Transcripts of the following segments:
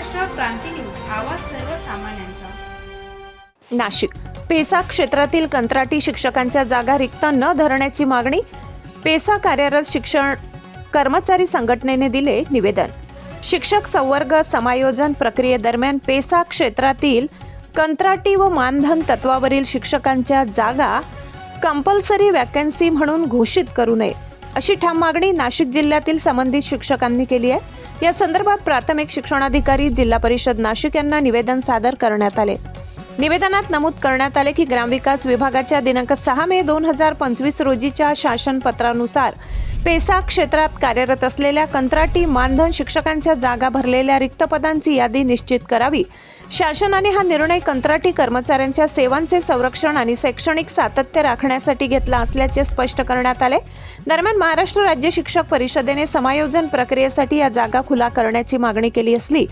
महाराष्ट्र क्रांती news, आवाज सर्वसामान्यांचा। Nashik PESA क्षेत्रातील कंत्राटी शिक्षकांच्या जागा रिक्त न धरण्याची मागणी। पेसा कार्यरत शिक्षण कर्मचारी संघटनेने दिले निवेदन। शिक्षक संवर्ग समायोजन प्रक्रियेदरम्यान पेसा क्षेत्रातील कंत्राटी व मानधन तत्वावरील शिक्षकांच्या जागा कंपल्सरी वॅकन्सी म्हणून घोषित करू नये अशी ठाम मागणी नाशिक जिल्ह्यातील संबंधित शिक्षकांनी केली आहे। या संदर्भात प्राथमिक शिक्षणाधिकारी जिल्हा परिषद नाशिक यांना निवेदन सादर करण्यात आले। निवेदनात नमूद करण्यात आले की ग्रामविकास विभागाच्या दिनांक 6 मे 2025 रोजीच्या शासन पत्रानुसार पेसा क्षेत्रात कार्यरत असलेल्या कंत्राटी मानधन शिक्षकांच्या जागा भरलेल्या रिक्त पदांची यादी निश्चित करावी। शासनाने हा निर्णय कंत्राटी कर्मचाऱ्यांच्या सेवांचे संरक्षण आणि शैक्षणिक सातत्य राखण्यासाठी घेतला असल्याचे स्पष्ट करण्यात आले। दरम्यान महाराष्ट्र राज्य शिक्षक परिषदेने समायोजन प्रक्रियेसाठी या जागा खुला करण्याची मागणी केली असली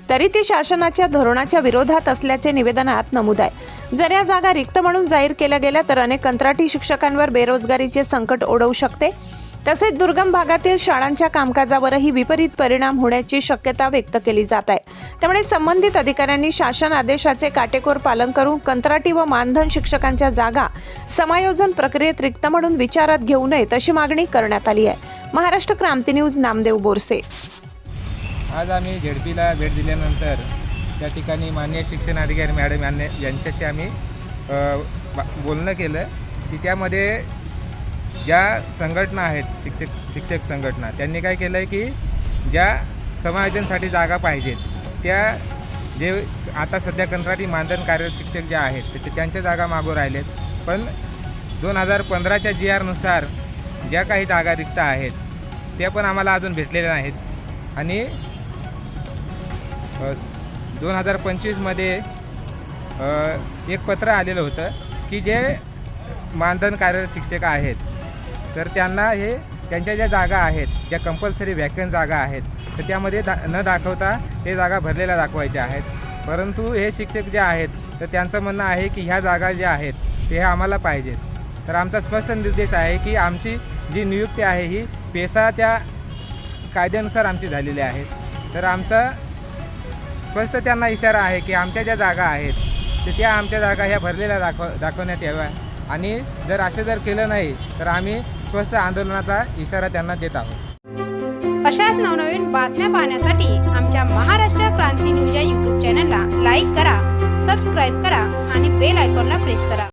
तरी ती शासनाच्या धोरणाच्या विरोधात असल्याचे निवेदनात नमूद आहे। जर या जागा रिक्त म्हणून जाहीर केल्या गेल्या तर अनेक कंत्राटी शिक्षकांवर बेरोजगारीचे संकट ओढवू शकते, तसेच दुर्गम भागातील शाळांच्या कामकाजावरही विपरीत परिणाम होण्याची शक्यता व्यक्त केली जात आहे। त्यामुळे संबंधित अधिकाऱ्यांनी शासन आदेशाचे काटेकोर पालन करून कंत्राटी व मानधन शिक्षकांच्या जागा समायोजन प्रक्रियेत रिक्त म्हणून विचारात घेऊ नयेत अशी मागणी करण्यात आली आहे। महाराष्ट्र क्रांती न्यूज, नामदेव बोरसे। आज आम्ही झेडपीला भेट दिल्यानंतर त्या ठिकाणी माननीय शिक्षणाधिकारी मॅडम यांच्याशी आम्ही बोलणं केलं की त्यामध्ये ज्या संघटना आहेत शिक्षक संघटना त्यांनी काय केलं आहे की ज्या समायोजनासाठी जागा पाहिजेत त्या जे आता सध्या कंत्राटी मानधन कार्यरत शिक्षक जे आहेत त्यांच्या जागा मागू राहिलेत, पण 2015च्या GR-नुसार ज्या काही जागा रिक्त आहेत त्या पण आम्हाला अजून भेटलेल्या नाहीत आणि 2025मध्ये एक पत्र आलेलं होतं की जे मानधन कार्यरत शिक्षक आहेत तर त्यांना त्यांच्या ज्या जागा आहेत ज्या कंपल्सरी वॅकंट जागा आहेत तर त्यामध्ये न दाखवता हे जागा भरलेल्या दाखवायच्या आहेत। परंतु हे शिक्षक जे आहेत तर त्यांचं म्हणणं आहे की ह्या जागा ज्या आहेत ते आम्हाला पाहिजेत। तर आमचा स्पष्ट निर्देश आहे की आमची जी नियुक्ती आहे ही पेसाच्या कायद्यानुसार आमची झालेली आहे। तर आमचा स्पष्ट त्यांना इशारा आहे की आमच्या ज्या जागा आहेत तर त्या आमच्या जागा ह्या भरलेल्या दाखवण्यात याव्या आणि जर असे जर केलं नाही तर आम्ही स्पष्ट आंदोलनाचा इशारा त्यांना देत आहोत। अशाच नवनवीन बातम्या पाहण्यासाठी आमच्या महाराष्ट्र क्रांती न्यूज या YouTube चॅनलला लाईक करा, सबस्क्राईब करा आणि बेल आयकॉनला प्रेस करा।